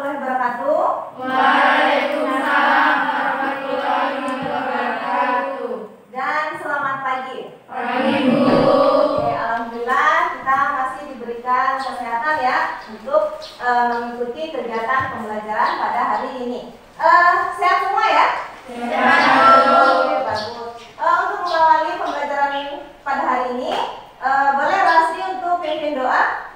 warahmatullahi wabarakatuh. Waalaikumsalam warahmatullahi wabarakatuh. Dan selamat pagi. Pagi, Bu. Oke, alhamdulillah kita masih diberikan kesehatan ya untuk mengikuti kegiatan pembelajaran pada hari ini. Sehat semua ya? Sehat. Oke, bagus. Untuk mengawali pembelajaran pada hari ini, boleh Rasri untuk pimpin doa?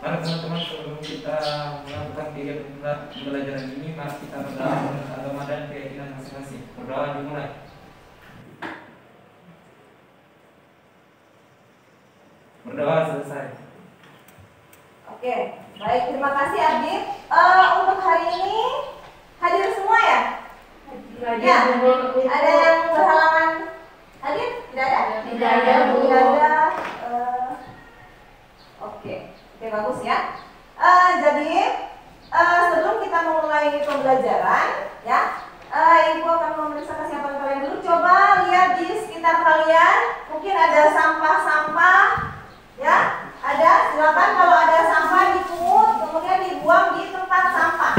Mari teman-teman, sebelum kita melakukan kegiatan pembelajaran ini, mari kita berdoa menurut agama dan keyakinan masing-masing. Berdoa dimulai. Berdoa selesai. Oke, baik, terima kasih Adit. Untuk hari ini hadir semua ya? Ya, ada yang berhalangan hadir? Tidak ada? Tidak ada, Bu. Tidak ada. Oke, bagus ya. Jadi sebelum kita memulai pembelajaran, ya, Ibu akan memeriksa kesiapan kalian dulu. Coba lihat di sekitar kalian, mungkin ada sampah-sampah, ya, ada. Silakan kalau ada sampah dipungut, kemudian dibuang di tempat sampah.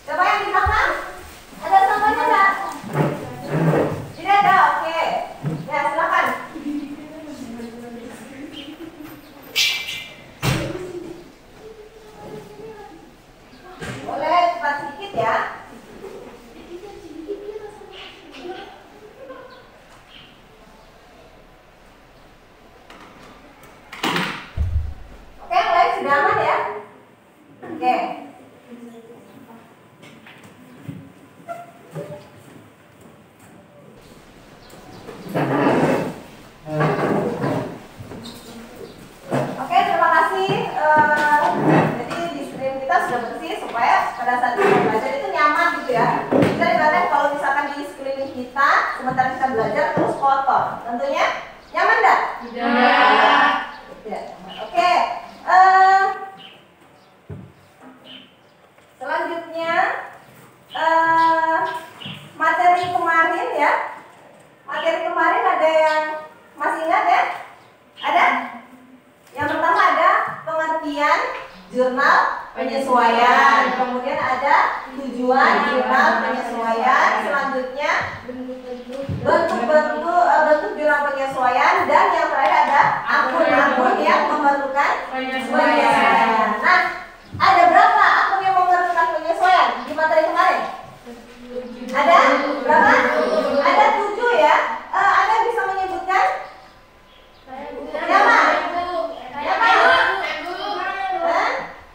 Coba yang di belakang, ada sampahnya nggak? Tidak ada, oke. Ya, silakan. Boleh cepat sedikit ya. Oke, mulai sudah aman ya? Oke. Oke, terima kasih. Jadi di screen kita sudah bersih supaya pada saat kita belajar itu nyaman gitu ya. Kita ibaratnya kalau misalkan di sekeliling kita sementara kita belajar terus kotor, tentunya nyaman enggak? Tidak. Tidak. Oke. Selanjutnya materi kemarin ya. Materi kemarin ada yang masih ingat ya? Ada? Yang pertama ada pengertian jurnal penyesuaian, kemudian ada tujuan jurnal penyesuaian, selanjutnya bentuk jurnal penyesuaian, dan yang terakhir ada akun-akun yang memerlukan penyesuaian. Nah, ada berapa akun yang memerlukan penyesuaian di materi kemarin? Ada berapa? Ada 7 ya. Ada yang bisa menyebutkan? Siapa? Siapa?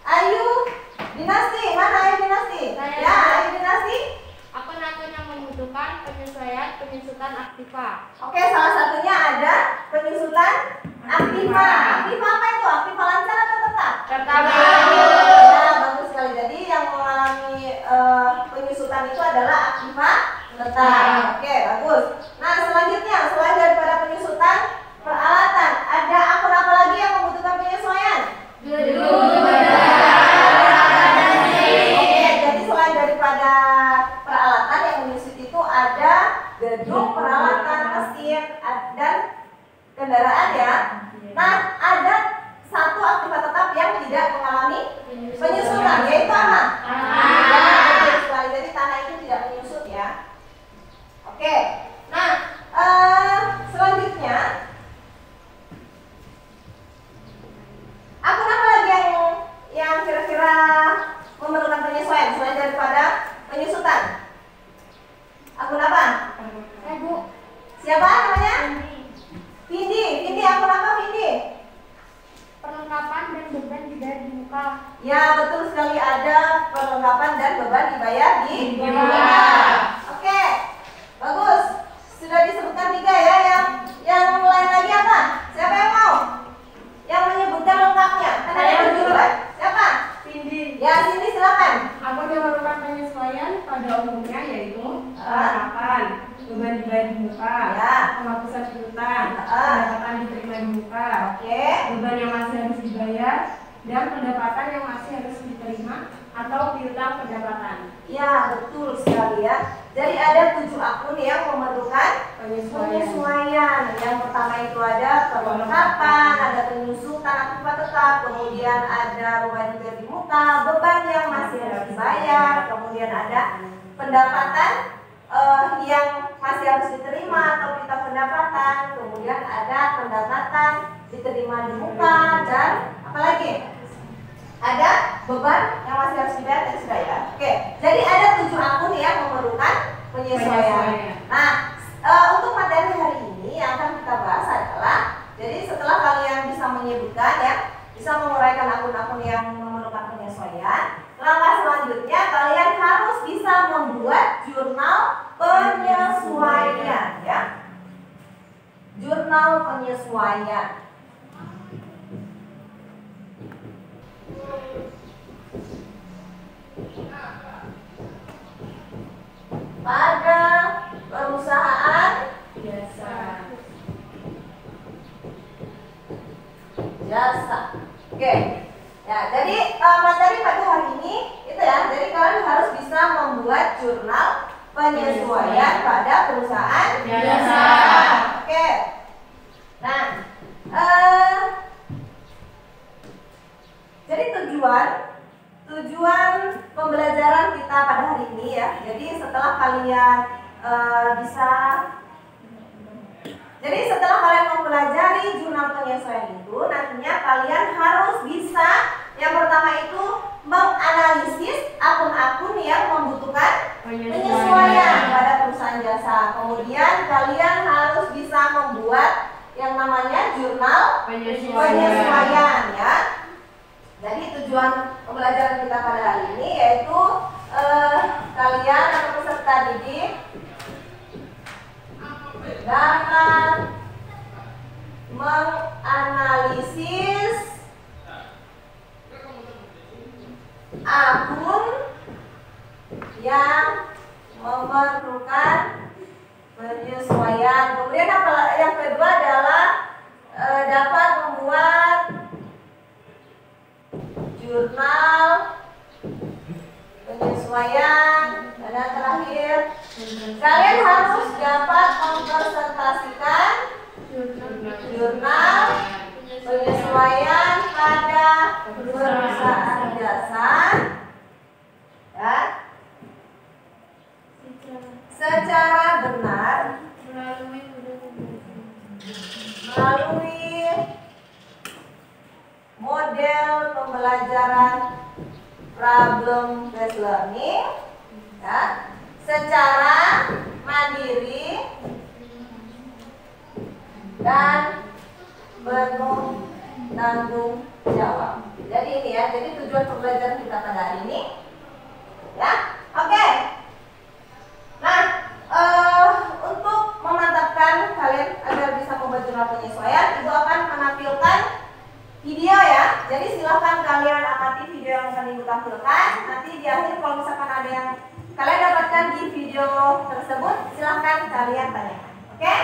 Ayu Dinasti. Mana Ayu Dinasti? Ya, Ayu Dinasti. Akun-akun yang membutuhkan penyesuaian penyusutan aktiva. Oke, salah satunya ada penyusutan aktiva. Aktiva apa itu? Aktiva lancar atau tetap? Tetap. Ya, bagus sekali. Jadi yang mengalami penyusutan itu adalah aktiva tetap. Oke, bagus. Nah, selanjutnya selain daripada penyusutan peralatan, ada akun apa lagi yang membutuhkan penyesuaian? Oke, jadi selain daripada peralatan yang menyusut itu ada gedung, peralatan, mesin, dan kendaraan ya. Nah, ada satu aktiva tetap yang tidak mengalami penyusutan, yaitu apa? Ya, betul sekali. Jadi tanah itu tidak menyusut ya. Oke, nah selanjutnya akun apa lagi yang kira-kira memerlukan penyesuaian selain daripada penyusutan? Akun apa? Bu. Siapa namanya? Vindi. Vindi, akun apa Vindi? Perlengkapan dan beban dibayar di muka. Ya, betul sekali, ada perlengkapan dan beban dibayar di muka. Oke, bagus. Sudah disebutkan 3 ya. Yang lain lagi apa? Siapa yang mau? Yang menyebutkan lengkapnya. Kan ada 7 kan? Siapa? Cindy. Ya, Cindy silakan. Akun yang memerlukan penyesuaian pada umumnya yaitu perlengkapan, beban dibayar di muka, Ya. penghapusan piutang, pendapatan diterima di muka, Oke. beban yang masih harus dibayar, dan pendapatan yang masih harus diterima atau piutang pendapatan. Ya, betul sekali ya. Jadi ada 7 akun yang memerlukan penyesuaian. Yang pertama itu ada perlengkapan, ada penyusutan akibat tetap, kemudian ada beban yang di muka, beban yang masih harus dibayar, kemudian ada pendapatan yang masih harus diterima atau piutang pendapatan, kemudian ada pendapatan diterima di muka, dan apalagi ada beban yang masih harus dibayar dan sudah ya. Oke, jadi ada 7 akun yang memerlukan penyesuaian. Nah, untuk materi hari ini yang akan kita bahas adalah, jadi setelah kalian bisa menyebutkan ya, bisa menguraikan akun-akun yang memerlukan penyesuaian, langkah selanjutnya kalian harus bisa membuat jurnal penyesuaian ya. Jurnal penyesuaian. Pada perusahaan jasa. Oke. Ya, jadi materi pada hari ini itu ya. Jadi kalian harus bisa membuat jurnal penyesuaian pada perusahaan jasa. Oke. Nah, jadi tujuan pembelajaran kita pada hari ini ya. Jadi setelah kalian setelah kalian mempelajari jurnal penyesuaian itu, nantinya kalian harus bisa yang pertama itu menganalisis akun-akun yang membutuhkan penyesuaian pada perusahaan jasa. Kemudian kalian harus bisa membuat yang namanya jurnal penyesuaian ya. Jadi tujuan pembelajaran kita pada hari ini yaitu kalian atau peserta didik dapat menganalisis akun yang memerlukan penyesuaian. Kemudian yang kedua adalah dapat membuat jurnal penyesuaian. Dan yang terakhir, kalian harus dapat mempresentasikan jurnal penyesuaian pada perusahaan jasa ya, secara benar melalui model pembelajaran problem based learning ya, secara mandiri dan penuh tanggung jawab. Jadi ini ya, jadi tujuan pembelajaran kita pada hari ini ya. Oke. Nah, untuk memantapkan kalian agar bisa membuat jurnal penyesuaian, Ibu akan menampilkan video ya. Jadi silakan kalian amati video yang akan Ibu tampilkan. Nanti di akhir kalau misalkan ada yang kalian dapatkan di video tersebut, silakan kalian tanyakan. Oke?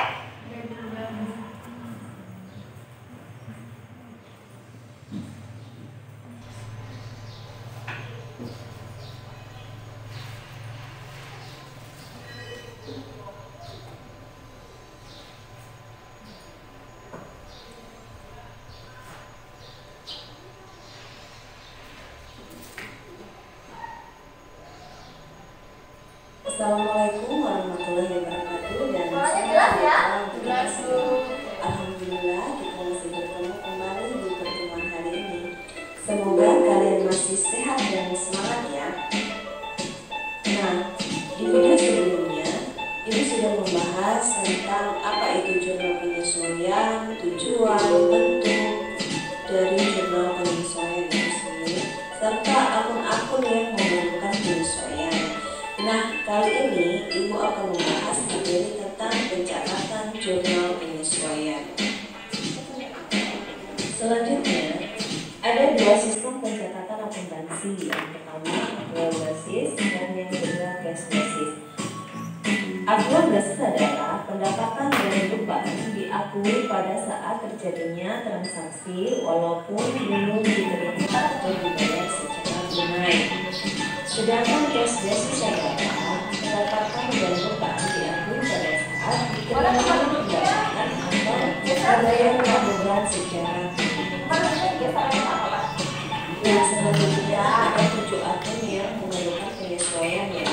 Assalamualaikum warahmatullahi wabarakatuh dan jelas ya? Alhamdulillah kita masih bertemu kembali di pertemuan hari ini. Semoga kalian masih sehat dan semangat ya. Nah, di video sebelumnya Ibu sudah membahas tentang apa itu jurnal penyesuaian, tujuan, bentuk dari jurnal penyesuaian itu sendiri, serta akun-akun yang memerlukan penyesuaian. Nah, kali ini Ibu akan membahas materi tentang pencatatan jurnal penyesuaian. Selanjutnya, ada dua sistem pencatatan akuntansi. Yang pertama, aktual basis dan yang kedua cash basis. Aktual basis adalah pendapatan dan beban diakui pada saat terjadinya transaksi walaupun belum diterima Sedangkan cash sisa dana pendapatan dan beban diakui pada saat dikenakan tunjangan atau pembayaran beban secara Nah, selanjutnya ada 7 akun yang memerlukan penyesuaian ya.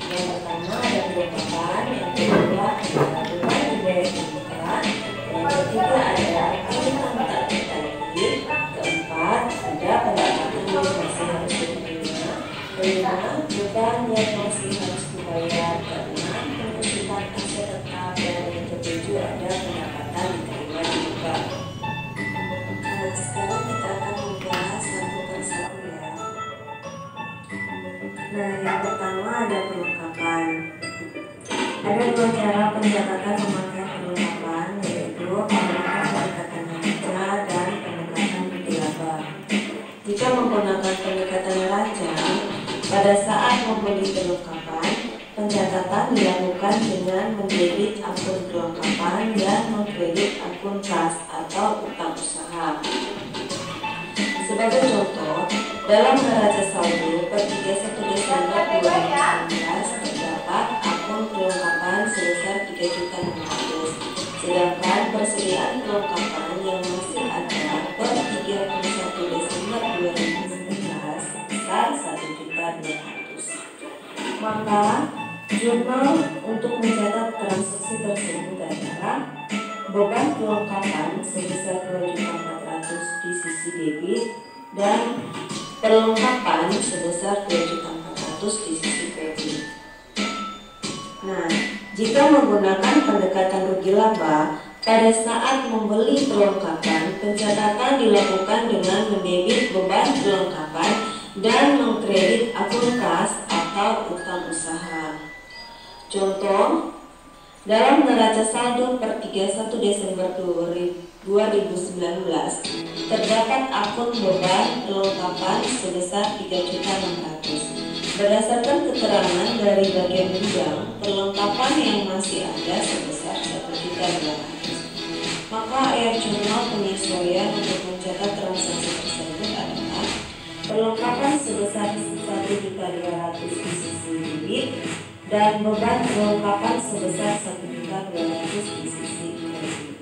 Yang pertama ada perlengkapan, yang kedua ada beban dibayar permukaan, yang ketiga ada anggaran tak tertagih, keempat ada pendapatan yang masih harus diterima, kelima beban yang masih harus dibayar, keenam pengusipan aset tetap, dan yang ketujuh ada pendapatan diterima juga. Nah, sekarang kita akan membahas satu persatu ya. Nah, yang pertama ada perlengkapan. Ada 2 cara pencatatan memakai perlengkapan, yaitu menggunakan pendekatan neraca dan pendekatan laba. Jika menggunakan pendekatan neraca, pada saat membeli perlengkapan, pencatatan dilakukan dengan mendebit akun perlengkapan dan mengkredit akun kas atau utang usaha. Sebagai contoh, dalam neraca saldo per 31 Desember 2019 terdapat akun perlengkapan sebesar 3.600.000, sedangkan persediaan perlengkapan yang masih ada per 31 Desember 2019 sebesar 1.200.000. Maka jurnal untuk mencatat transaksi tersebut adalah beban perlengkapan sebesar 2.400.000 di sisi debit dan perlengkapan sebesar 2.400.000 di sisi kredit. Nah, jika menggunakan pendekatan rugi laba, pada saat membeli perlengkapan, pencatatan dilakukan dengan mendebit beban perlengkapan dan mengkredit akun kas atau utang usaha. Contoh, dalam neraca saldo per 31 Desember 2019 terdapat akun beban perlengkapan sebesar 3.600.000. Berdasarkan keterangan dari bagian gudang, perlengkapan yang masih ada sebesar 1.200.000. Maka jurnal penyesuaian untuk mencatat transaksi tersebut adalah perlengkapan sebesar 1.200.000 di sisi debit dan beban perlengkapan sebesar 1.200.000 di sisi kredit.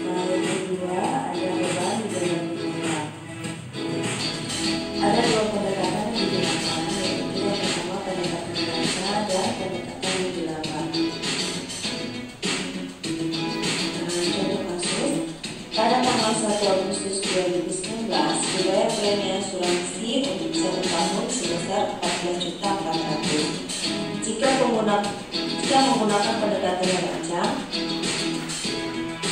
Nah, yang kedua ada beban dibayar permukaan. Ada 2 pendekatan yang digunakan, yaitu yang pertama pendekatan neraca dan pendekatan rugi laba. Contoh kasus, pada tanggal 1 Agustus 2019 dibayar premi asuransi untuk 1 tahun sebesar 14.400.000. Jika menggunakan pendekatan neraca,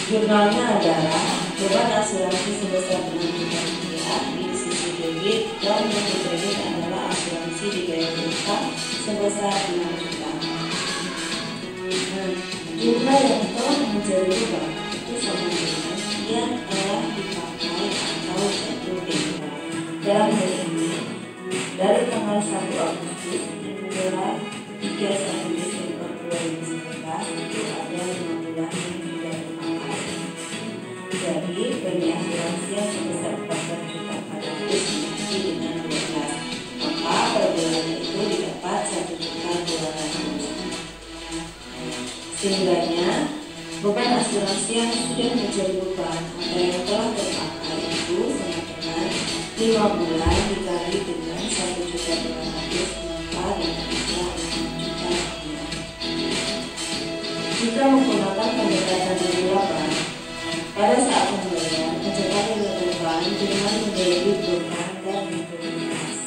jurnalnya adalah beban asuransi sebesar 6 juta rupiah di sisi debit dan yang dikredit adalah asuransi dibayar berhutang sebesar 5 juta. Nah, jumlah yang telah menjadi beban itu sama dengan yang telah dipakai atau jatuh tempo. Dalam hal ini, dari tanggal 1 Agustus hingga 31 Desember 2019 itu ada 5 bulan yang tidak dipakai. Jadi premi asuransi yang sebesar 14.400.000 diisi dengan 12, maka per bulannya itu didapat 1.200.000. Sehingganya beban asuransi yang sudah menjadi beban atau yang telah terpakai itu sama dengan 5 bulan dikali dengan 1.200.000 jika menggunakan pendekatan rugi laba, pada saat pembelian pencatatan dilakukan dengan mendebit beban dan likuiditas.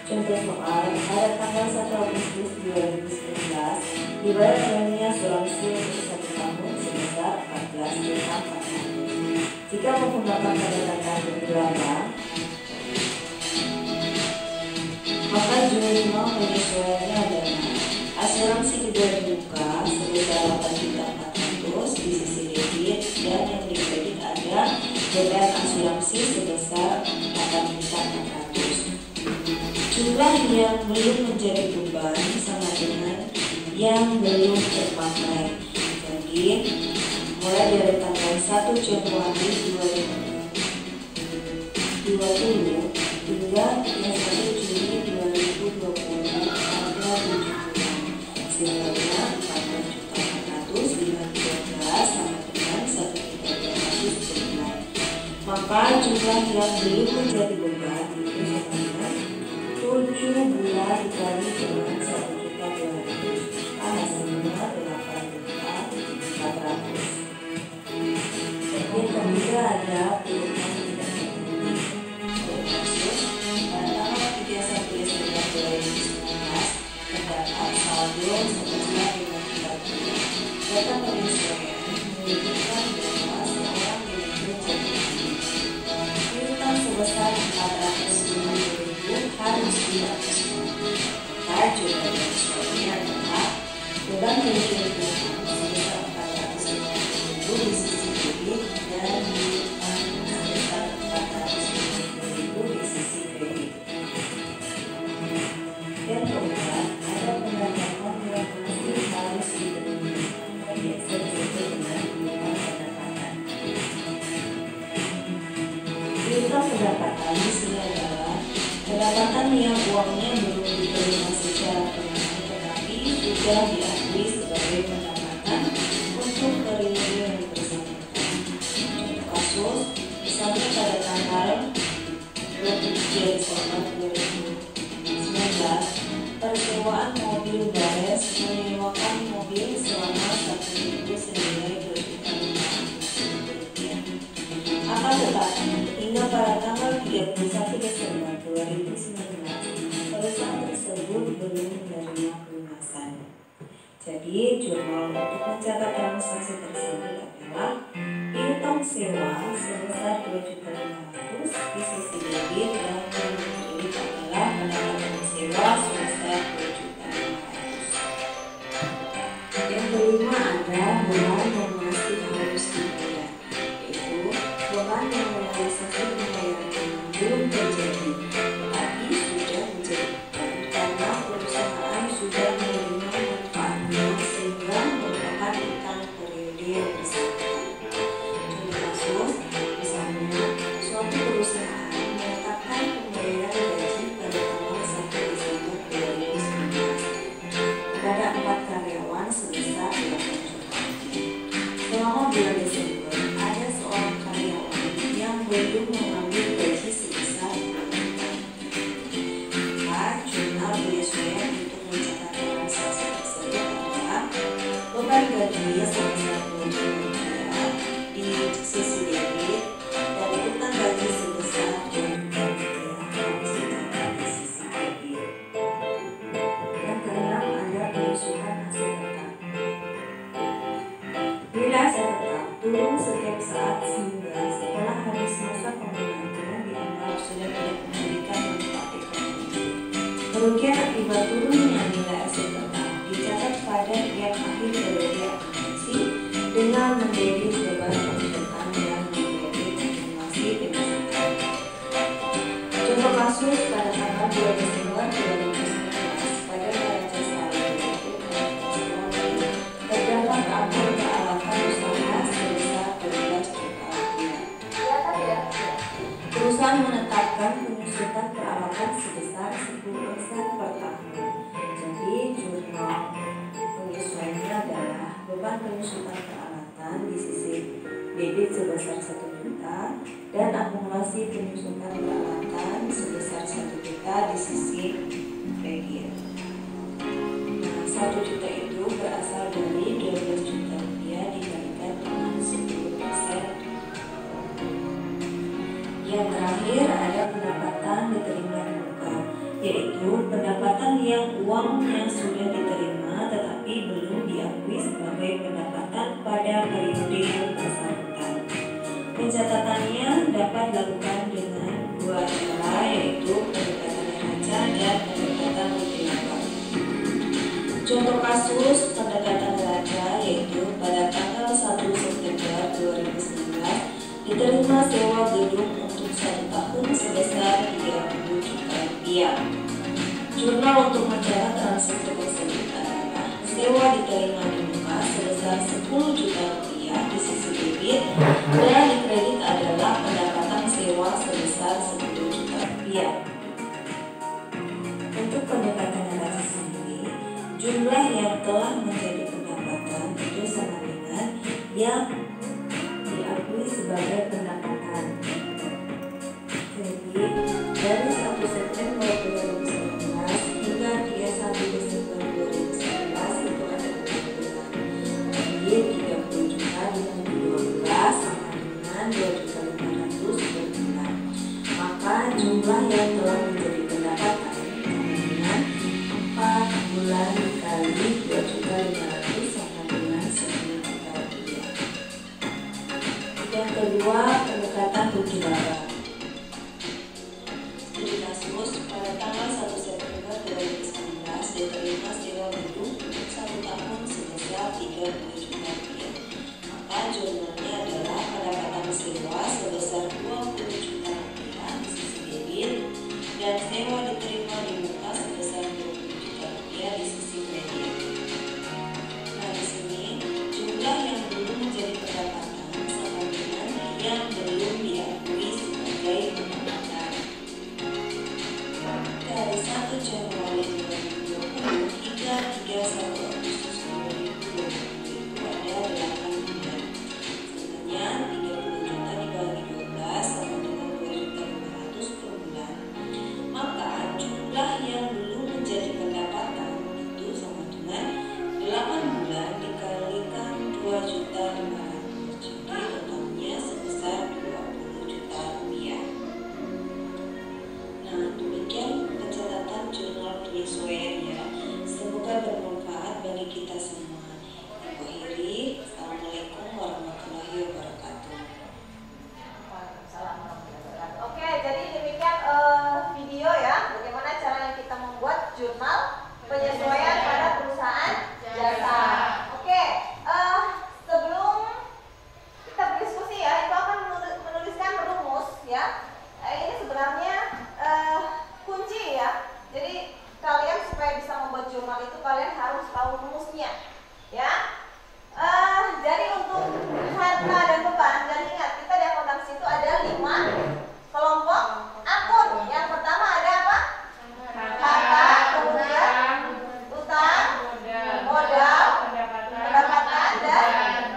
Contoh soal, pada tanggal 1 Agustus 2019 dibayar premi asuransi untuk 1 tahun sebesar 14.400.000. Jika menggunakan pendekatan rugi laba, maka jurnal penyesuaiannya adalah asuransi dibayar buka sebesar 8.400.000 di sisi debit dan yang dikredit ada beban asuransi sebesar 8.400.000. Jumlah yang belum menjadi beban sama dengan yang belum terpakai. Jadi mulai dari tanggal 1 Januari 2020 hingga 31 Juli Maka jumlah yang belum menjadi beban itu sama 7 bulan dikali dengan 1.200.000 hasilnya 8.400. Yang ketiga ada urutan tidak terpenuhi. Maksud pada tanggal 31 Desember 2019 terdapat saldo sebesar 530. Data penyesuaian menunjukkan bahwa seorang direktur jadi piutang sebesar 450.000 harus dihapuskan. Maka juga penyesuaiannya adalah beban pensiun piutang sebesar 450.000 di sisi debit dan piutang sebesar 450.000 di sisi kredit. Yang keempat, ada pendapatan yang masih harus diterima. Biasa disebut dengan piutang pendapatan. Piutang pendapatan di sini adalah pendapatan yang uangnya belum diterima secara tunai tetapi sudah diakui sebagai pendapatan untuk periode yang bersangkutan. Contoh kasus, misalnya pada tanggal 23 Desember 2019, persewaan mobil Bares menyewakan mobil selama 1 minggu senilai Rp2.500.000. Akan tetapi, hingga pada tanggal 31 Desember 2019, perusahaan tersebut belum menerima pelunasan. Jadi, jurnal untuk mencatat transaksi tersebut adalah piutang sewa sebesar 2.500.000 di sisi debit dan yang kredit adalah pendapatan sewa sebesar 2.500.000. Yang kelima ada beban yang masih harus dibayar, yaitu beban yang realisasi pembayaran yang belum terjadi tetapi sudah menjadi beban karena perusahaan sudah menerima manfaatnya sehingga merupakan utang periode yang bersangkutan. Contoh kasus, misalnya suatu perusahaan menetapkan pembayaran gaji pada tanggal 1 Desember 2019 kepada 4 karyawan sebesar 8 juta. Selama bulan Desember, ada seorang karyawan yang belum mengambil gaji sebesar 2 juta. Maka jurnal penyesuaian untuk mencatat transaksi tersebut adalah beban gaji sebesar 2 juta di sisi debit dan utang gaji sebesar 2 juta harus dicatat di sisi kredit. Yang keenam ada penyusutan aset tetap. Bila aset tetap turun setiap saat sehingga setelah habis masa penggunaannya dianggap sudah tidak memberikan manfaat ekonomi. Kerugian akibat turunnya nilai aset tetap dicatat pada tiap akhir periode akumulasi dengan mendebit beban penyusutan dan mendebit akumulasi penyesuaian. Contoh kasus pada tanggal 2 Desember 2019 pada neraca saldo terdapat akun peralatan usaha sebesar 12 juta rupiah. Perusahaan menetapkan penyusutan peralatan sebesar 10% per tahun. Jadi jurnal penyesuaiannya adalah beban penyusutan peralatan di sisi debit sebesar 1 juta dan akumulasi penyusutan peralatan sebesar 1 juta di sisi kredit. Nah, 1 juta itu berasal dari 12 juta rupiah dikalikan dengan 10%. Yang terakhir ada pendapatan diterima di muka, yaitu pendapatan yang uangnya sudah diterima tetapi belum diakui sebagai pendapatan pada periode yang bersangkutan. Pencatatannya dapat dilakukan dengan dua cara, yaitu pendekatan neraca dan pendekatan rutin. Contoh kasus pendekatan neraca yaitu pada tanggal 1 September 2019 diterima sewa gedung untuk 1 tahun sebesar 30 juta rupiah. Jurnal untuk mencatat transaksi tersebut adalah sewa diterima di muka sebesar 10 juta rupiah di sisi debit dan di kredit adalah pendapatan sewa sebesar 10 juta rupiah. Untuk pendekatan neraca sendiri, jumlah yang telah menjadi pendapatan itu sama dengan yang diakui sebagai pendapatan. dari 1 September 2019 hingga 31 Desember 2019 itu ada 2 bulan. Jadi 30 juta dibagi 12 sama dengan 2.500.000 per bulan. Maka jumlah yang telah menjadi pendapatan sama dengan 4 bulan dikali 2.500.000 sama dengan 9 juta rupiah. Yang kedua, pendekatan kunci laba. Studi kasus pada tanggal 1 September 2019 diterima sewa gedung untuk 1 tahun sebesar 30 juta rupiah. Maka jurnalnya adalah pendapatan sewa sebesar 20 juta rupiah di sisi debit dan sewa diterima di muka sebesar 20 juta rupiah di sisi kredit. Nah, di sini jumlah yang belum menjadi pendapatan sama dengan yang belum diakui sebagai pendapatan. Dari 1 Januari 2020 hingga 31 Agustus 2020 itu ada 8 bulan. Sebenarnya 30 juta dibagi 12 sama dengan 2.500.000 per bulan. Maka jumlah yang belum menjadi pendapatan itu sama dengan 8 bulan dikalikan 2.500.000. Jadi totalnya sebesar 20 juta rupiah. Nah, demikian pencatatan jurnal penyesuaian ya. Semoga bermanfaat bagi kita semua. Ibu akhiri, Assalamualaikum warahmatullahi wabarakatuh. Waalaikumsalam warahmatullahi wabarakatuh. Oke, jadi demikian video ya, bagaimana caranya kita membuat jurnal penyesuaian pada perusahaan jasa. Oke, sebelum kita berdiskusi ya, itu akan menuliskan rumus ya. Ini sebenarnya kunci ya. Jadi kalian supaya bisa membuat jurnal itu kalian harus tahu rumusnya ya. Jadi untuk harta dan beban, dan ingat kita di akuntansi itu ada 5 kelompok akun. Yang pertama ada apa? Harta, kemudian utang, modal, pendapatan, dan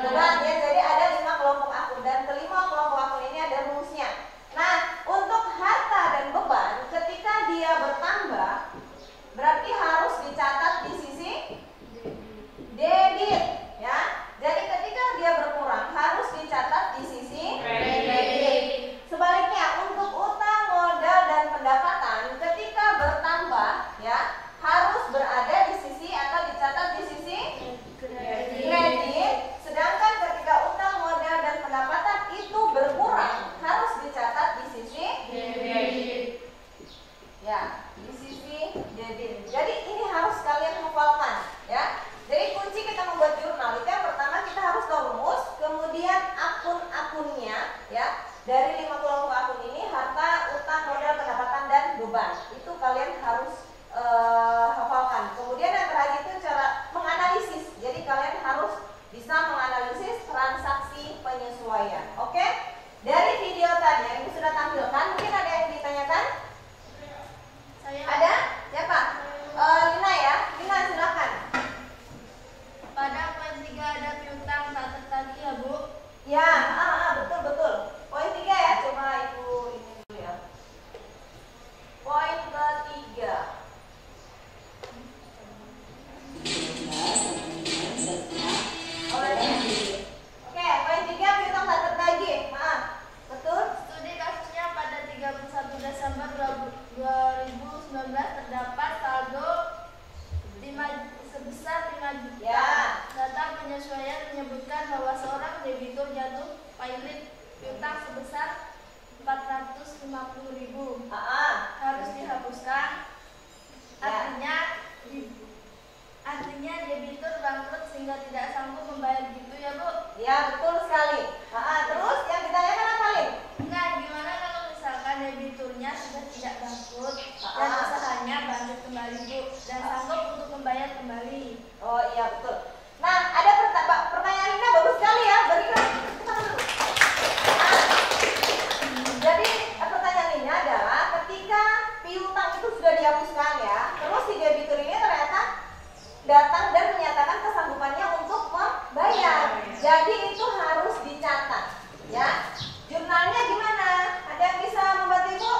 beban ya. Jadi ada 5 kelompok akun dan kelima kelompok akun ini ada rumusnya. Nah, untuk harta dan beban ketika dia bertambah berarti harus dicatat di sisi debit ya. Jadi ketika dia berkurang harus dicatat di sisi debit. Sebaliknya untuk utang, modal, dan pendapatan ketika bertambah ya harus berada di sisi atau dicatat di sisi kredit. Sedangkan ketika utang, modal, dan pendapatan itu berkurang harus dicatat di sisi debit. Ya, di sisi debit. Jadi ini harus kalian hafalkan ya. Jadi kunci kita membuat jurnal itu yang pertama kita harus tahu rumus, kemudian akun-akunnya ya. Dari 5 kelompok akun ini harta, utang, modal, pendapatan, dan beban. Itu kalian harus hafalkan. Kemudian yang terakhir itu cara menganalisis. Jadi kalian harus bisa menganalisis transaksi penyesuaian. Oke? Dari video tadi yang Ibu sudah tampilkan, mungkin ada yang ditanyakan? Ada? Siapa? Lina ya. Lina silakan. Pada poin 3 ada piutang tak tertagih ya Bu. Ya, betul. Poin 3 ya. Coba Ibu ini dulu ya. Poin ketiga. Oke, poin 3 piutang tak tertagih. Maaf. Betul? Studi kasusnya pada 31 Desember 2019 terdapat saldo sebesar 5 juta. Ya. Data penyesuaian menyebutkan bahwa seorang debitur jatuh pailit piutang sebesar 450.000 harus dihapuskan. Artinya debitur bangkrut sehingga tidak sanggup membayar gitu ya Bu? Ya, betul sekali. Terus yang ditanyakan apa Lin? Enggak, gimana kalau misalkan debiturnya sudah tidak bangkrut dan usahanya bangkit kembali Bu dan sanggup untuk membayar kembali? Oh iya betul. Nah, ada pertanyaan Lina bagus sekali ya. Berikan tangan dulu. Jadi pertanyaan Lina adalah ketika piutang itu sudah dihapuskan ya, terus si debitur ini ternyata datang dan menyatakan kesanggupannya untuk membayar. Jadi itu harus dicatat ya. Jurnalnya gimana? Ada yang bisa membantu Ibu?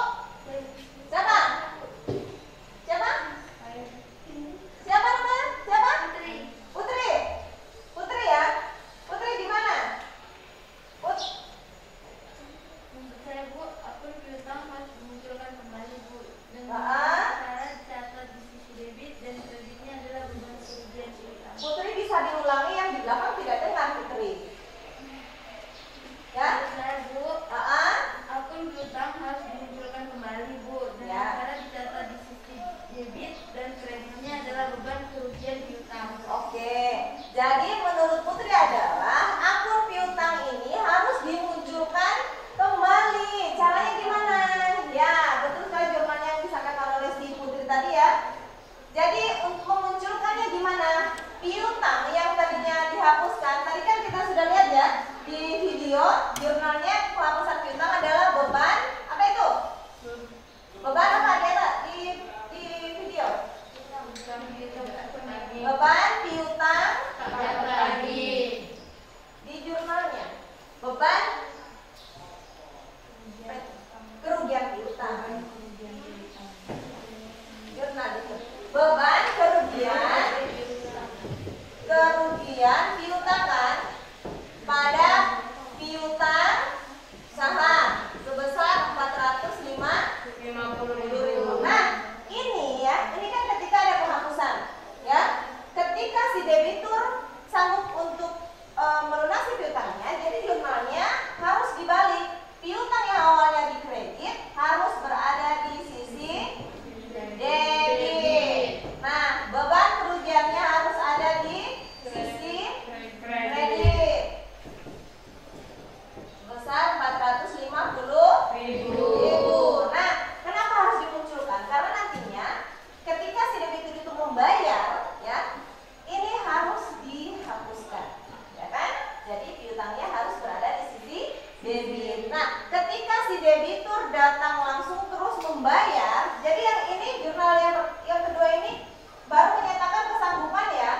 membayar. Jadi yang ini jurnal yang kedua ini baru menyatakan kesanggupan ya,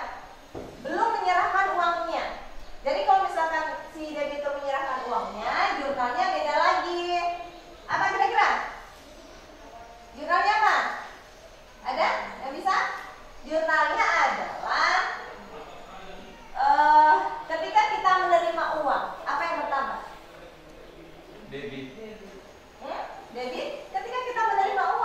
belum menyerahkan uangnya. Jadi kalau misalkan si debitur menyerahkan uangnya, jurnalnya beda lagi. Apa kira-kira? Jurnalnya apa? Ada? Yang bisa? Jurnalnya adalah ketika kita menerima uang, apa yang bertambah? Debit. Debit. Ketika kita menerima uang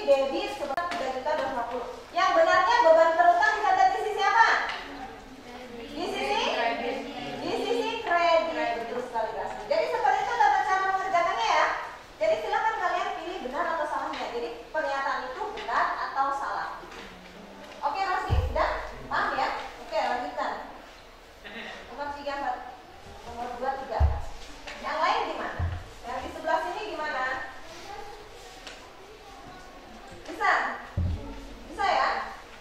debit sebesar 3.250.000. Yang benarnya beban terutang dicatat di sisi apa? Di sisi kredit. Betul sekali guys. Jadi seperti itu tata cara mengerjakannya ya. Jadi silakan kalian pilih benar atau salahnya. Jadi pernyataan itu benar atau salah. Oke Rosli, sudah paham ya? Oke lanjutkan. Nomor 3, nomor 2, 3. Yang lain gimana? Yang di sebelah sini gimana? Bisa? Bisa ya?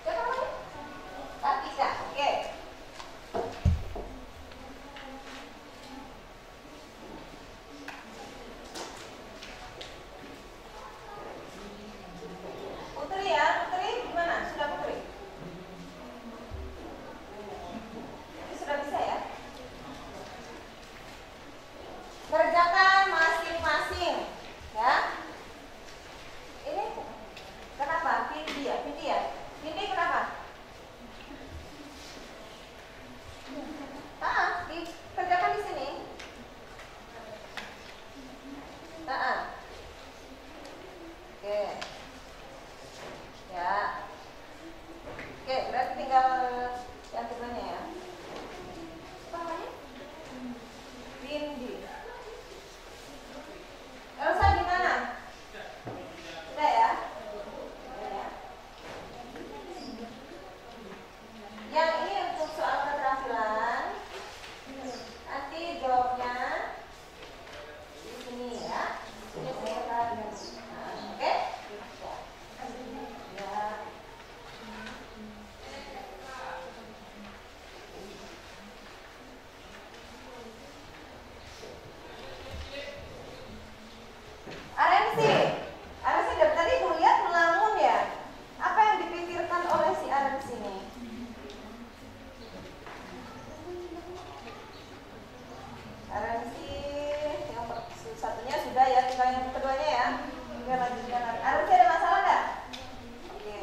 Siapa lagi? Kartika, oke. Putri ya, Putri gimana? Sudah Putri? Ini sudah bisa ya? Kerjakan masing-masing ya. Ini kenapa? Vindi ya? Vindi kenapa? Dikerjakan di sini. Oke. Ya. Oke, berarti tinggal yang keduanya ya. Apa namanya? Vindi. Elsa gimana? Sudah ya? Sudah ya? Yang ini untuk soal keterampilan. Nanti jawabnya di sini ya. Ini saya tadi. Oke? Ya. RMC dari tadi Bu lihat melamun ya. Apa yang dipikirkan oleh si RMC ini? RMC yang satunya sudah ya, tinggal yang keduanya ya. Oke lanjutkan. RMC ada masalah nggak? Oke.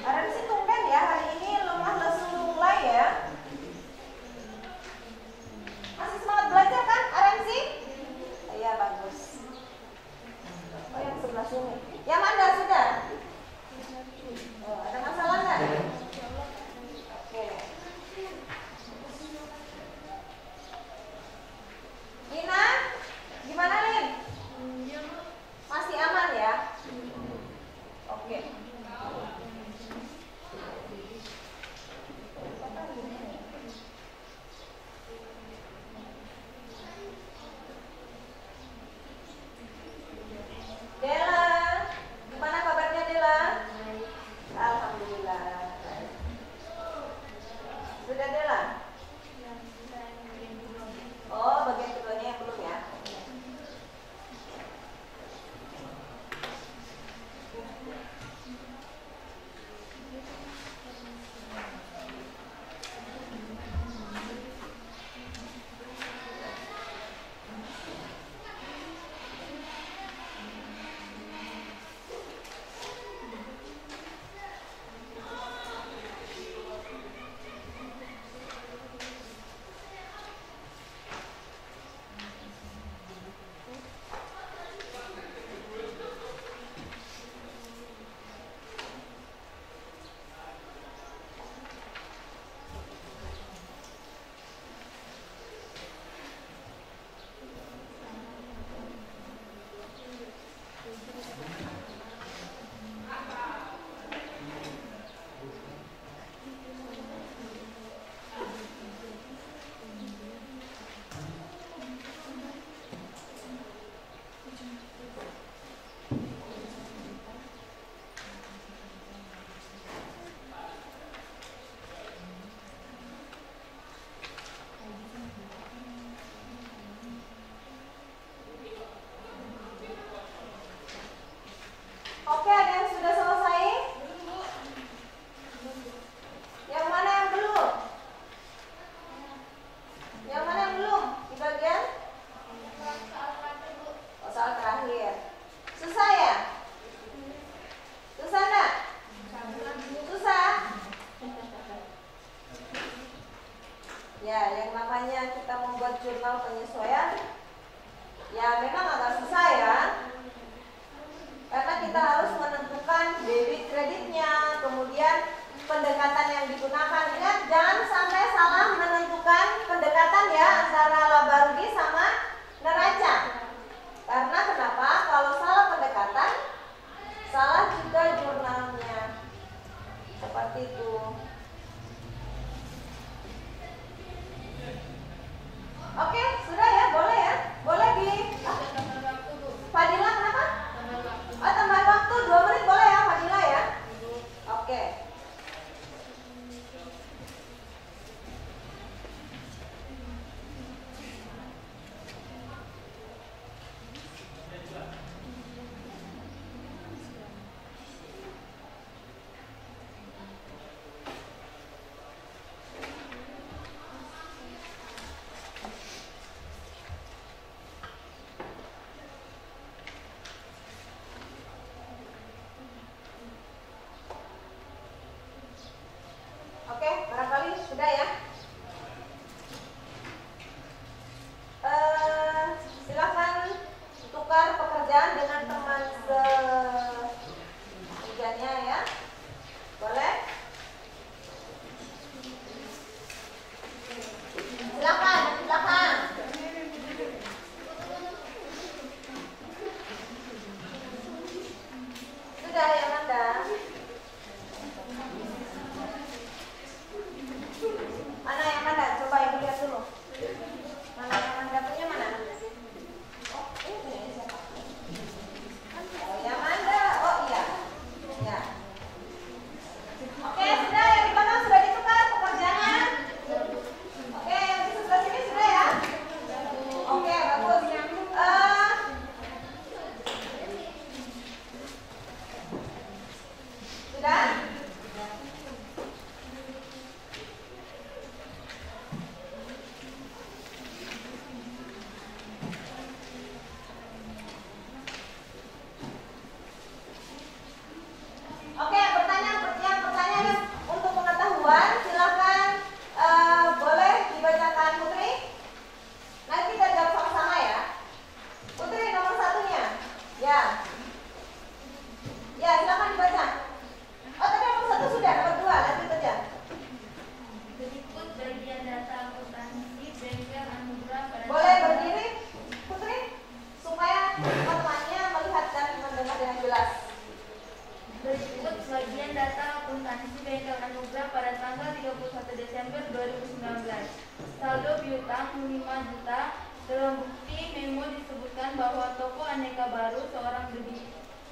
RMC tumben ya hari ini lemah lesu mulai ya. Masih semangat belajar kan RMC? Iya bagus. Oh yang sebelah sini. Yang mana sudah? Oh, ada masalah nggak? Oke. Nina, gimana Lin? Masih aman ya? Oke. Dela, gimana kabarnya Dela? Alhamdulillah. Sudah Dela? Oh, bagian keduanya yang belum ya? Oke, ada yang sudah selesai? Yang mana yang belum? Yang mana yang belum? Di bagian? Oh, soal terakhir. Susah ya? Susah enggak? Susah? Ya, yang namanya kita membuat jurnal penyesuaian, ya memang agak susah ya. Karena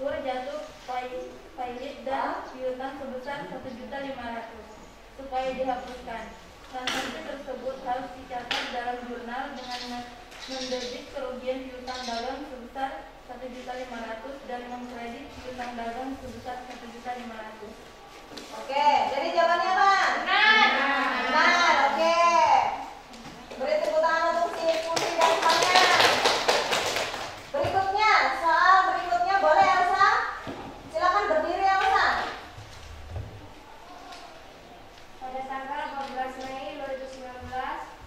kur jatuh pilot dan piutang sebesar 1.500.000 supaya dihapuskan. Transaksi tersebut harus dicatat dalam jurnal dengan mendebit kerugian piutang dagang sebesar 1.500.000 dan mengkredit piutang dagang sebesar 1.500.000. Oke, jadi jawabannya apa? Benar, oke. Beri tepuk tangan untuk si Putri dan temannya. Berikutnya, soal berikutnya boleh Elsa? Silakan berdiri Elsa. Pada tanggal 14 Mei 2019,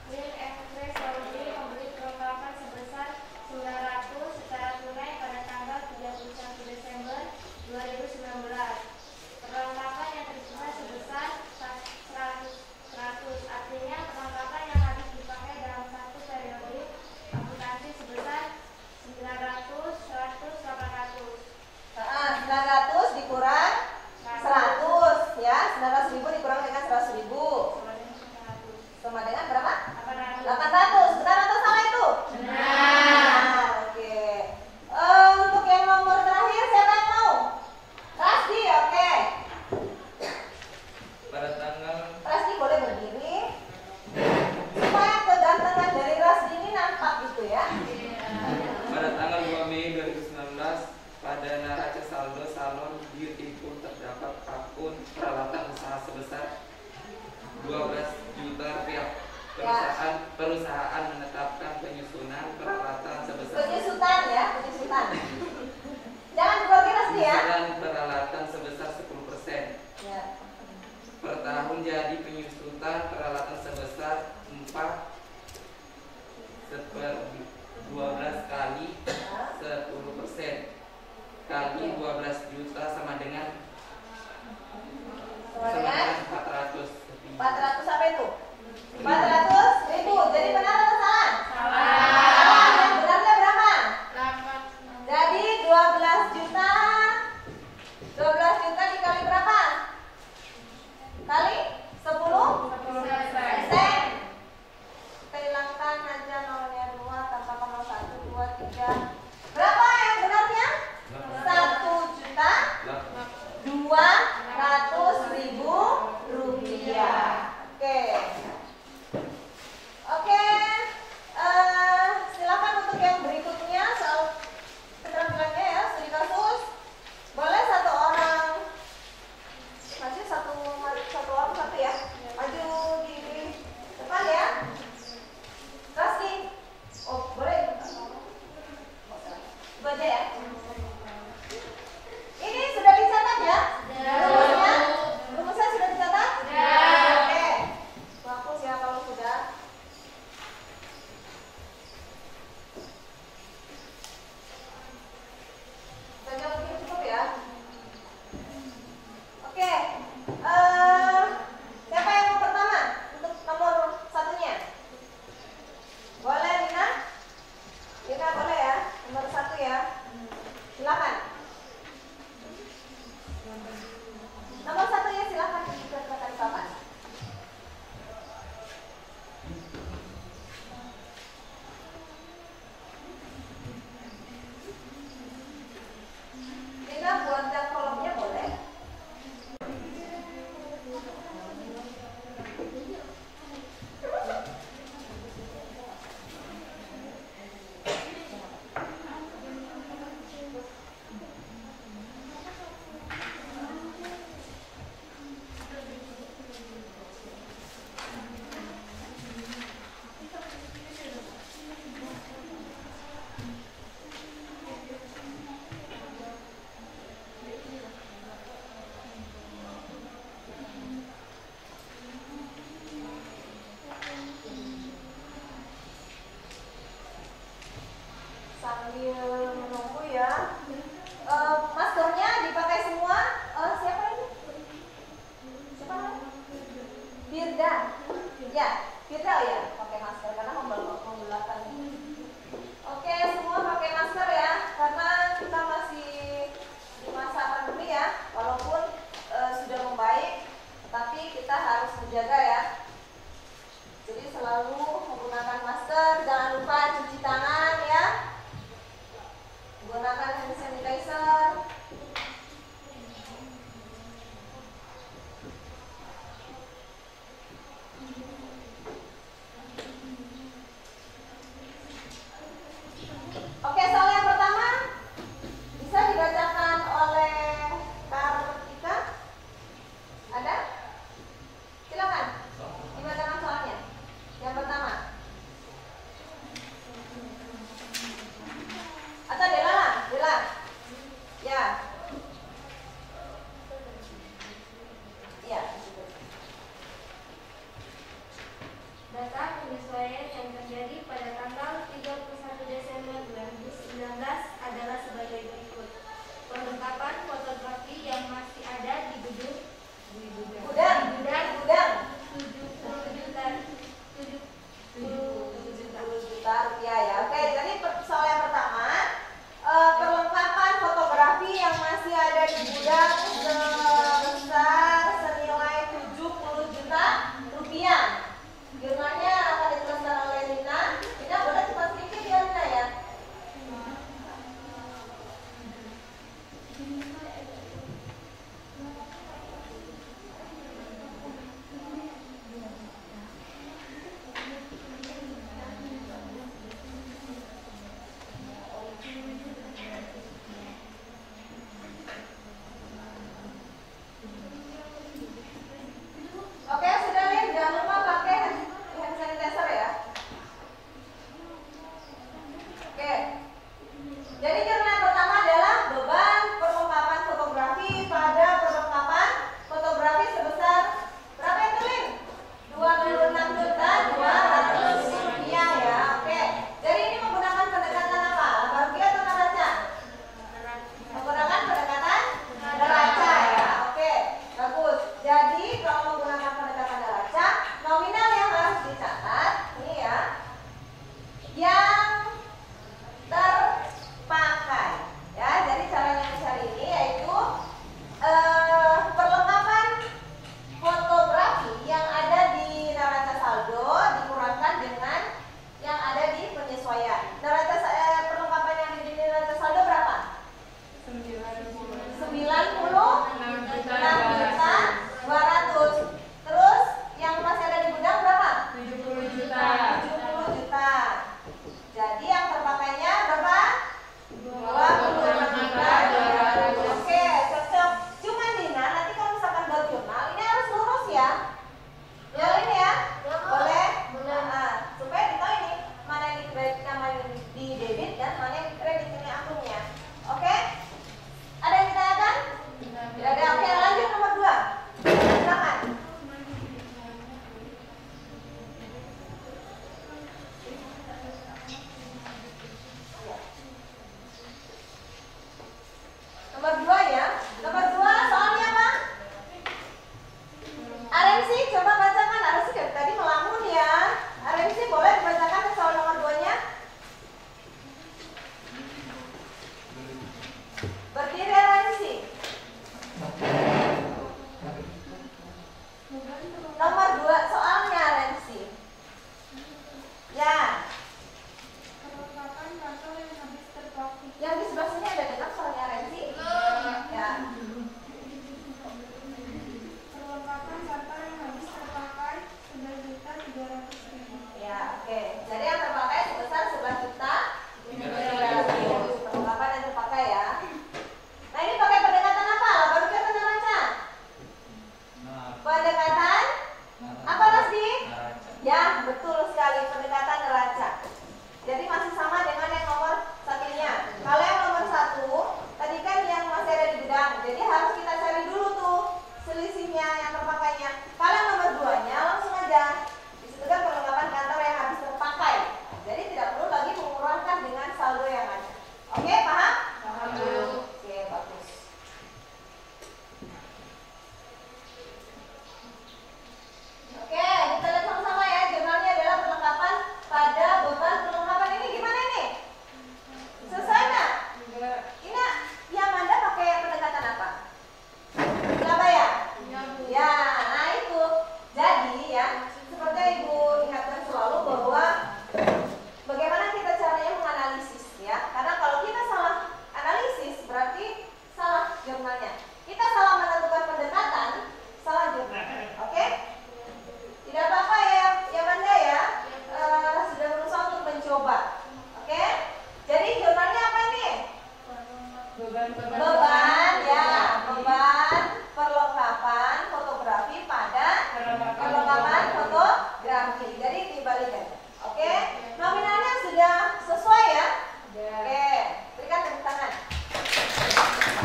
Lin Express Saudi membeli perlengkapan sebesar 900 secara tunai pada tanggal 31 Desember 2019. Perlengkapan yang tercipta sebesar 100, artinya perlengkapan yang habis dipakai dalam satu periode akuntansi sebesar 900, 100, 800. 900 dikurang 100 ya, 900.000 dikurang dengan 100.000 sama dengan berapa? 800. Benar atau salah itu? Benar. Oke. Untuk yang nomor terakhir siapa yang mau? Rasdi, oke. Pada tanggal Rasdi boleh berdiri supaya kegantengan dari Rasdi ini nampak gitu ya. Pada tanggal 2 Mei 2019 pada neraca saldo salon beauty pun terdapat akun peralatan usaha sebesar 12 juta rupiah. Perusahaan menetapkan penyusunan peralatan sebesar Penyusutan ya, penyusutan. Jangan grogi Rasdi ya. penyusunan peralatan sebesar 10%. Ya. Per tahun jadi penyusutan peralatan sebesar 4/12 kali 10% kali 12 juta sama dengan 400. 400 apa itu? 400.000. Jadi benar atau salah? Salah. Yang benarnya berapa? 8. Jadi 12 juta. 12 juta dikali berapa? Kali 10%. Kita hilangkan aja nolnya 2, tambahkan 0, 1, 2, 3. Berapa yang benarnya? 1 juta yang masih ada di gudang sebesar senilai 70 juta rupiah. Jumlahnya akan dijelaskan oleh Nina. Nina boleh cepat sedikit ya Nina ya. Oke, sudah lihat, jangan lupa pakai hand sanitizer ya. Oke. Jadi jurnal pertama adalah beban perlengkapan fotografi pada perlengkapan fotografi sebesar berapa itu, Lin? 26.200.000 rupiah ya. Oke. Jadi ini menggunakan pendekatan apa? Labar atau neraca? Menggunakan pendekatan neraca ya. Oke, bagus. Jadi kalau menggunakan pendekatan neraca, nominal yang harus dicatat ini ya, yang terpakai ya. Jadi caranya mencari ini yaitu perlengkapan fotografi yang ada di neraca saldo dikurangkan dengan yang ada di penyesuaian. Neraca perlengkapan yang di neraca saldo berapa? 96.200. Terus yang masih ada di gudang berapa? 70 juta. 70 juta. Jadi yang terpakainya berapa? 26.200. Oke, cocok. Cuman Dina, nanti kalau misalkan buat jurnal ini harus lurus ya. Ya ini ya. Boleh? Nah, supaya kita ini mana yang di kredit, mana yang di debit dan mana yang di kredit ini akunnya. Oke? Ada yang ditanyakan? Tidak ada. Oke, lanjut nomor 2. Silakan. Nomor 2 ya. Nomor 2 soalnya apa? Arensi, coba bacakan. Arensi dari tadi melamun ya. Arensi boleh dibacakan soal nomor 2-nya? Berdiri Arensi. Nomor 2 soalnya Arensi. Ya. Perlengkapan kantor yang habis terpakai. Yang di sebelah sini ada dengar soalnya Arensi? Ya. Perlengkapan kantor yang habis terpakai 11.300.000. Ya, oke. Jadi yang terpakai sebesar 11.300.000. Perlengkapan yang terpakai ya. Nah, ini pakai pendekatan apa? Labar atau neraca? Pendekatan apa, Rasdi? Ya, betul sekali, pendekatan neraca. Jadi masih sama dengan yang nomor satunya. Kalau yang nomor 1, tadi kan yang masih ada di gudang. Jadi harus kita cari dulu tuh selisihnya yang terpakainya. Kalau yang nomor 2-nya langsung aja. Disitu kan perlengkapan kantor yang habis terpakai. Jadi tidak perlu lagi mengurangkan dengan saldo yang ada. Oke, paham? Paham. Oke, bagus. Oke, kita lihat sama-sama ya. Jurnalnya adalah perlengkapan pada beban perlengkapan ini gimana ini? Selesai nggak? Ini yang Anda pakai pendekatan apa? Apa ya? Ya, nah itu. Jadi ya, seperti Ibu ingatkan selalu bahwa bagaimana kita caranya menganalisis ya. Karena kalau kita salah analisis berarti salah jurnalnya. Kita salah menentukan pendekatan, salah jurnal. Oke? Tidak apa-apa ya, Anda ya. Sudah berusaha untuk mencoba. Oke? Jadi jurnalnya apa ini? Beban ya, beban perlengkapan fotografi pada perlengkapan fotografi. Jadi dibalikan. Oke? Nominalnya sudah sesuai ya? Oke, berikan tepuk tangan.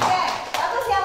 Oke, bagus ya.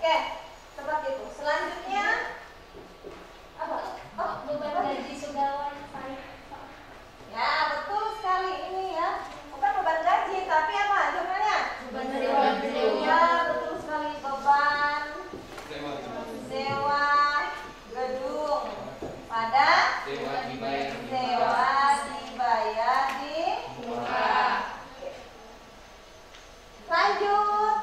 Oke, seperti itu. Selanjutnya apa? Oh, Beban gaji pegawai saya. ya betul sekali ini ya. Bukan beban gaji, tapi apa? Jumlahnya? Beban Ya betul sekali, beban sewa gedung pada Sewa dibayar di sewa dibayar di murah. lanjut.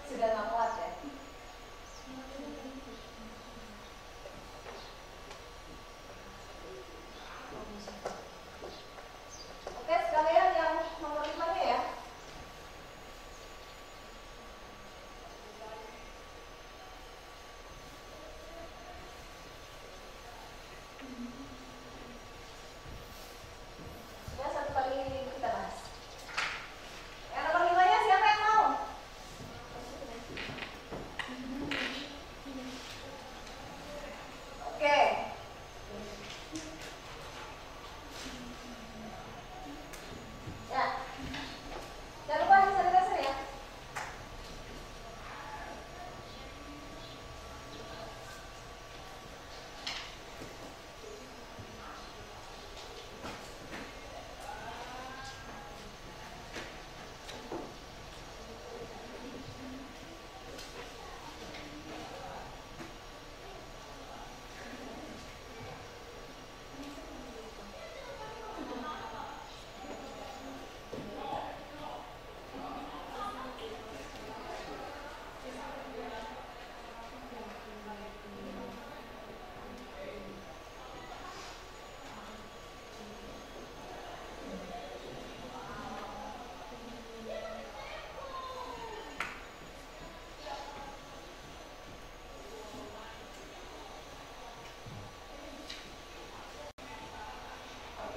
Sudah nggak kuat ya? Oke, sekalian yang nomor 5-nya ya. Ya, satu kali kita bahas. Yang nomor 5-nya siapa yang mau? Oke. Ya. Jangan lupa dasar-dasar ya.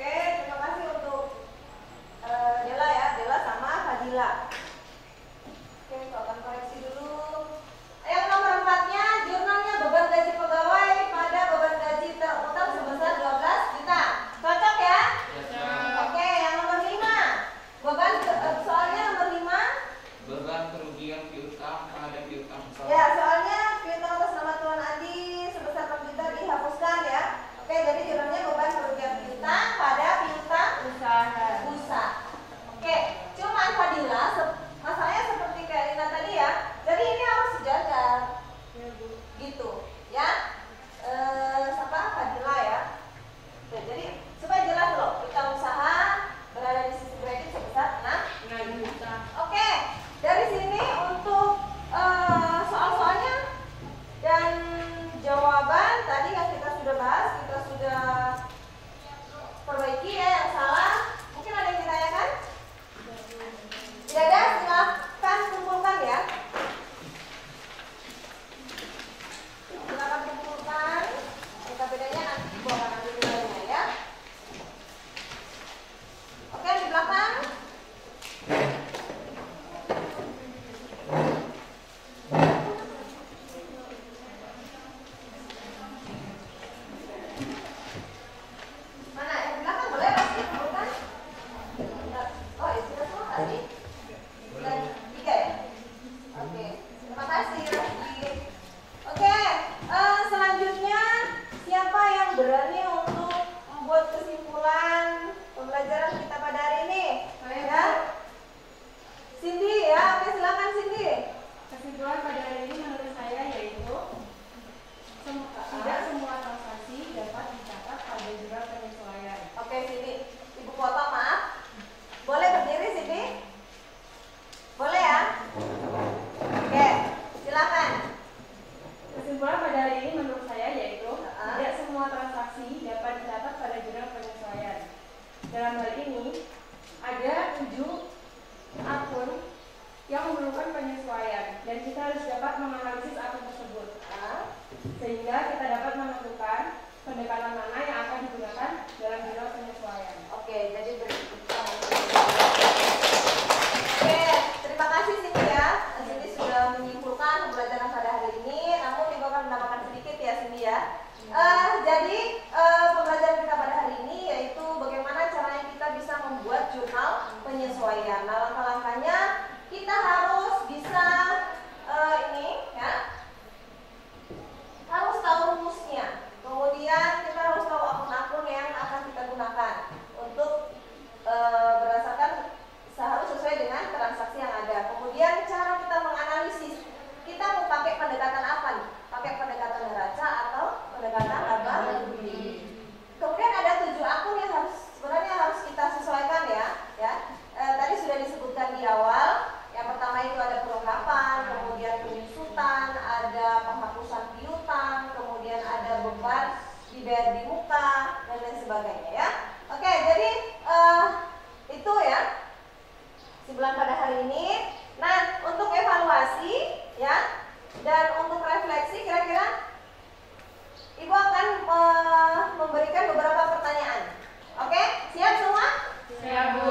Oke, terima kasih untuk Dela ya, Dela sama Fadila. Oke, aku akan koreksi dulu. Yang nomor 4-nya, jurnalnya beban gaji pegawai pada beban gaji terutang sebesar 12 juta. Cocok ya? Oke, yang nomor 5. Beban soalnya nomor 5. Beban kerugian piutang pada piutang pesawat. Ya, soalnya piutang atas nama Tuan Adi sebesar 4 juta dihapuskan ya. Oke, jadi jurnalnya beban kerugian piutang pada piutang usaha. Oke, cuman Fadila, masalahnya seperti kayak Lina tadi ya. Jadi ini harus sejajar, gitu ya. Siapa Fadila ya? Oke, jadi supaya jelas loh, piutang usaha berada di sisi kredit sebesar 6 juta. Oke, dari sini untuk soal-soalnya dan jawaban tadi yang kita sudah bahas, kita sudah perbaiki ya yang salah. Mungkin ada yang ditanyakan? Tidak ada, silakan kumpulkan ya. Silakan kumpulkan. Kita bedanya nanti dibawa nanti nilainya ya. Oke, di belakang. Mana yang di belakang boleh pasti kumpulkan? Oh, ya sudah semua tadi. Dan 3 ya. Oke, terima kasih Raffi. Oke, selanjutnya siapa yang berani untuk membuat kesimpulan pembelajaran kita pada hari ini? Ya, Cindy ya. Oke, silakan Cindy. Kesimpulan pada hari ini menurut saya yaitu tidak semua transaksi dapat dicatat pada jurnal penyesuaian. Oke, Cindy. Ibu foto maaf. Boleh berdiri Cindy? Boleh ya? Oke, silakan. Kesimpulan pada hari ini menurut saya yaitu tidak semua transaksi dapat dicatat pada jurnal penyesuaian. Dalam hal ini ada 7 akun yang memerlukan penyesuaian dan kita harus dapat menganalisis akun tersebut ada penghapusan piutang, kemudian ada beban dibayar di muka dan lain sebagainya ya. Oke, jadi itu ya bulan pada hari ini. Nah, untuk evaluasi ya dan untuk refleksi, kira-kira Ibu akan memberikan beberapa pertanyaan. Oke, siap semua? Siap, Bu.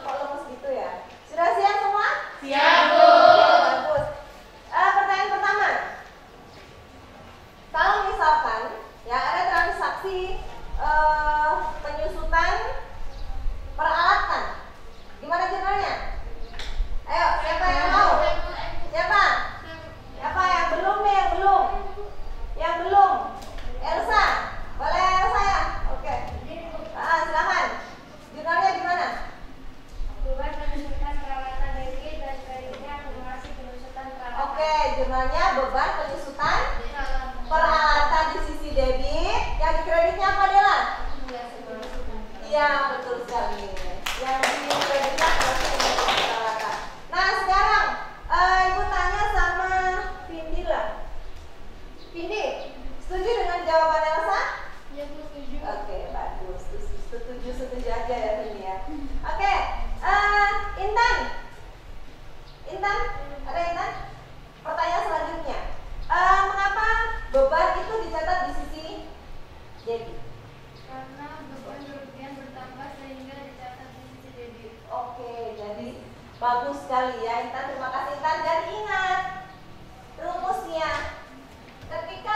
Kok lemes gitu ya? Sudah siap semua? Siap, Bu. Bagus. Pertanyaan pertama, kalau misalkan ya ada transaksi penyusutan peralatan, gimana jurnalnya? Ayo, siapa yang mau? Siapa? Siapa yang belum nih? Yang belum? Yang belum? Elsa, boleh Elsa ya? Oke. Silakan. Jurnalnya gimana? Beban penyusutan peralatan debit dan kreditnya akumulasi penyusutan peralatan. Oke, jurnalnya beban penyusutan peralatan di sisi debit, yang di kreditnya apa Dela? Iya, betul sekali. Yang di kreditnya penyusutan peralatan. Nah, sekarang Ibu tanya sama Vindi lah. Vindi, setuju dengan jawaban Elsa? Ya, Bu, setuju. Oke, bagus. Setuju aja ya Vindi ya. Oke, Intan. Intan, ada Intan? Pertanyaan selanjutnya, mengapa beban itu dicatat di sisi debit? Karena beban kerugian bertambah sehingga dicatat di sisi debit. Oke, jadi bagus sekali ya Intan. Terima kasih Intan. Dan ingat rumusnya, ketika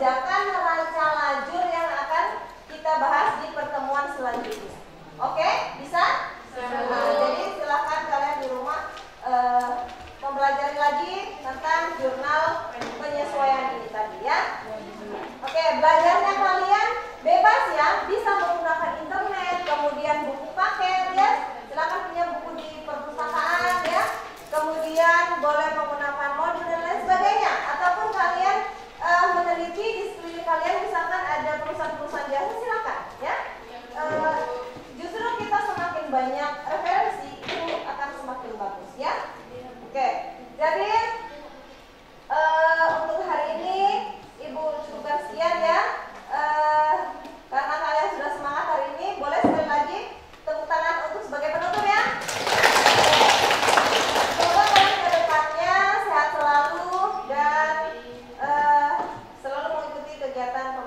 mengerjakan ranca lajur yang akan kita bahas di pertemuan selanjutnya. Oke, bisa? Jadi silakan kalian di rumah mempelajari lagi tentang jurnal penyesuaian ini tadi ya. Oke, belajarnya kalian bebas ya, bisa menggunakan internet, kemudian buku paket ya. Silakan punya buku di perpustakaan ya. Kemudian boleh menggunakan modul dan lain sebagainya, ataupun kalian meneliti di sekeliling kalian, misalkan ada perusahaan-perusahaan jasa, silakan ya. Justru kita semakin banyak referensi itu akan semakin bagus ya. Oke, jadi untuk hari ini Ibu cukupkan sekian ya. Karena kalian sudah semangat hari ini, boleh sekali lagi tepuk tangan untuk sebagai penutup ya. Semoga kalian ke depannya sehat selalu dan selalu mengikuti kegiatan